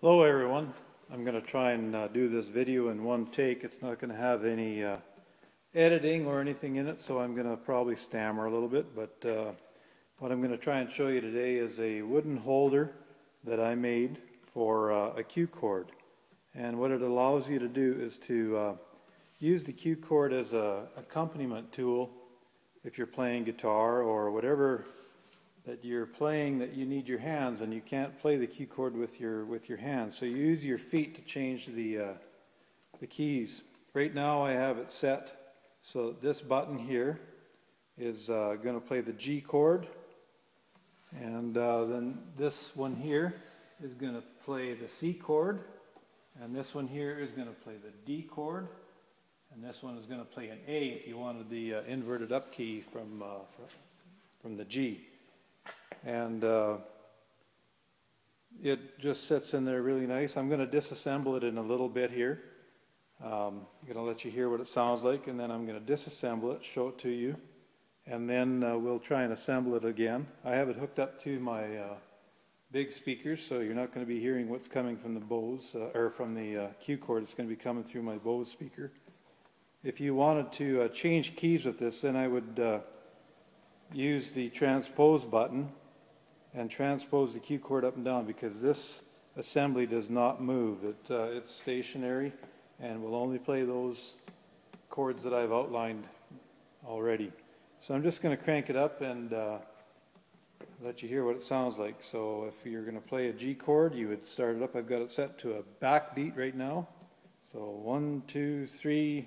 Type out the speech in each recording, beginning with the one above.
Hello everyone. I'm going to try and do this video in one take. It's not going to have any editing or anything in it, so I'm going to probably stammer a little bit, but what I'm going to try and show you today is a wooden holder that I made for a Qchord. And what it allows you to do is to use the Qchord as an accompaniment tool if you're playing guitar or whatever that you're playing that you need your hands, and you can't play the Qchord with your hands, so you use your feet to change the keys. Right now I have it set so that this button here is going to play the G chord, and then this one here is going to play the C chord, and this one here is going to play the D chord, and this one is going to play an A if you wanted the inverted up key from the G. And it just sits in there really nice. I'm going to disassemble it in a little bit here. I'm going to let you hear what it sounds like, and then I'm going to disassemble it, show it to you, and then we'll try and assemble it again. I have it hooked up to my big speakers, so you're not going to be hearing what's coming from the Bose or from the Qchord. It's going to be coming through my Bose speaker. If you wanted to change keys with this, then I would use the transpose button and transpose the Qchord up and down, because this assembly does not move. It's stationary and will only play those chords that I've outlined already. So I'm just going to crank it up and let you hear what it sounds like. So if you're going to play a G chord, you would start it up. I've got it set to a backbeat right now. So 1, 2, 3.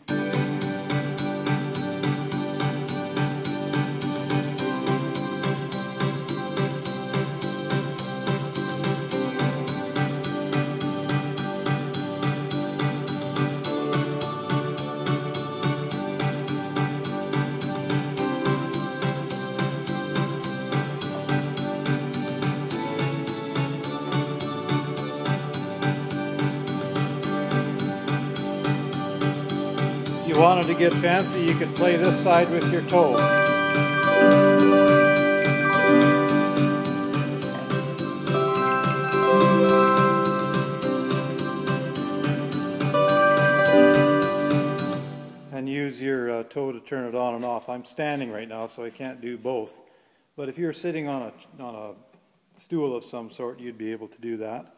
If you wanted to get fancy, you could play this side with your toe. And use your toe to turn it on and off. I'm standing right now, so I can't do both. But if you're sitting on a stool of some sort, you'd be able to do that.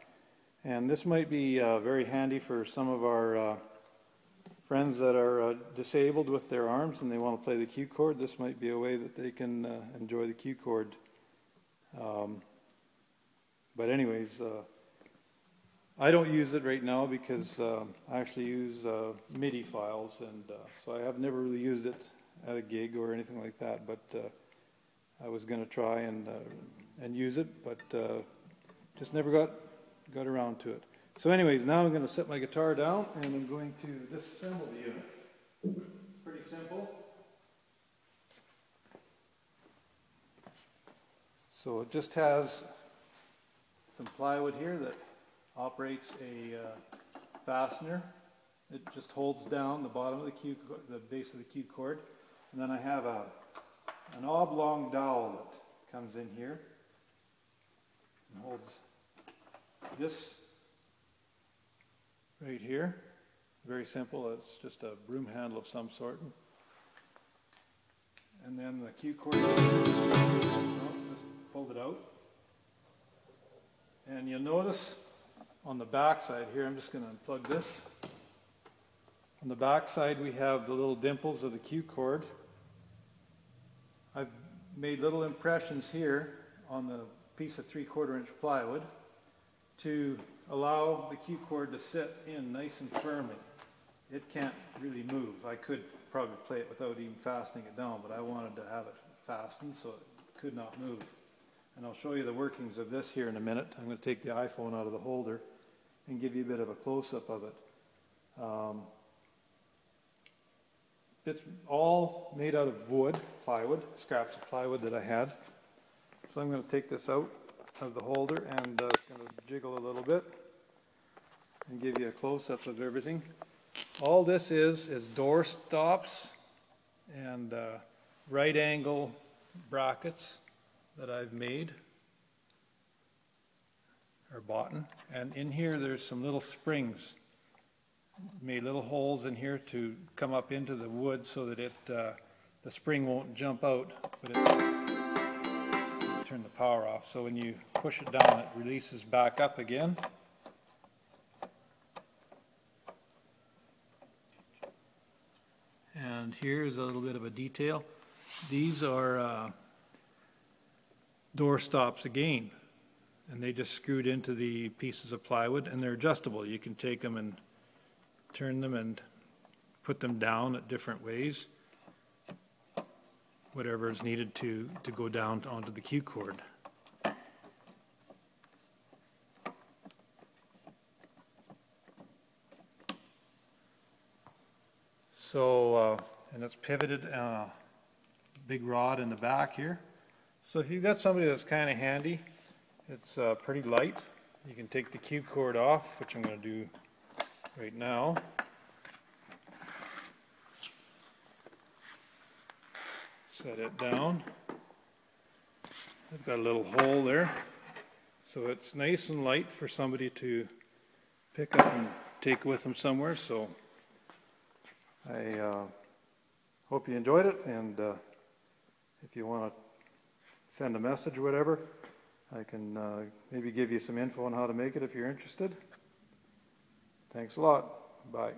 And this might be very handy for some of our friends that are disabled with their arms and they want to play the Qchord. This might be a way that they can enjoy the Qchord. But anyways, I don't use it right now because I actually use MIDI files, and so I have never really used it at a gig or anything like that, but I was going to try and use it, but just never got around to it. So anyways, now I'm going to set my guitar down and I'm going to disassemble the unit. It's pretty simple. So it just has some plywood here that operates a fastener. It just holds down the bottom of the base of the Qchord. And then I have an oblong dowel that comes in here and holds this right here. Very simple. It's just a broom handle of some sort. And then the Qchord, just pulled it out. And you'll notice on the back side here, I'm just going to unplug this. On the back side we have the little dimples of the Qchord. I've made little impressions here on the piece of 3/4 inch plywood to allow the Qchord to sit in nice and firmly. It can't really move. I could probably play it without even fastening it down, but I wanted to have it fastened so it could not move. And I'll show you the workings of this here in a minute. I'm going to take the iPhone out of the holder and give you a bit of a close-up of it. It's all made out of wood, plywood, scraps of plywood that I had. So I'm going to take this out of the holder and it's going to jiggle a little bit and give you a close-up of everything. All this is door stops and right angle brackets that I've made. or boughten, and in here there's some little springs. Made little holes in here to come up into the wood so that the spring won't jump out, but turn the power off, so when you push it down it releases back up again. And here's a little bit of a detail. These are door stops again, and they just screwed into the pieces of plywood, and they're adjustable. You can take them and turn them and put them down at different ways, whatever is needed to go down onto the Qchord. So, and it's pivoted big rod in the back here. So if you've got somebody that's kind of handy, it's pretty light. You can take the Qchord off, which I'm going to do right now. Set it down. I've got a little hole there, so it's nice and light for somebody to pick up and take with them somewhere. So I hope you enjoyed it, and if you want to send a message or whatever, I can maybe give you some info on how to make it if you're interested. Thanks a lot. Bye.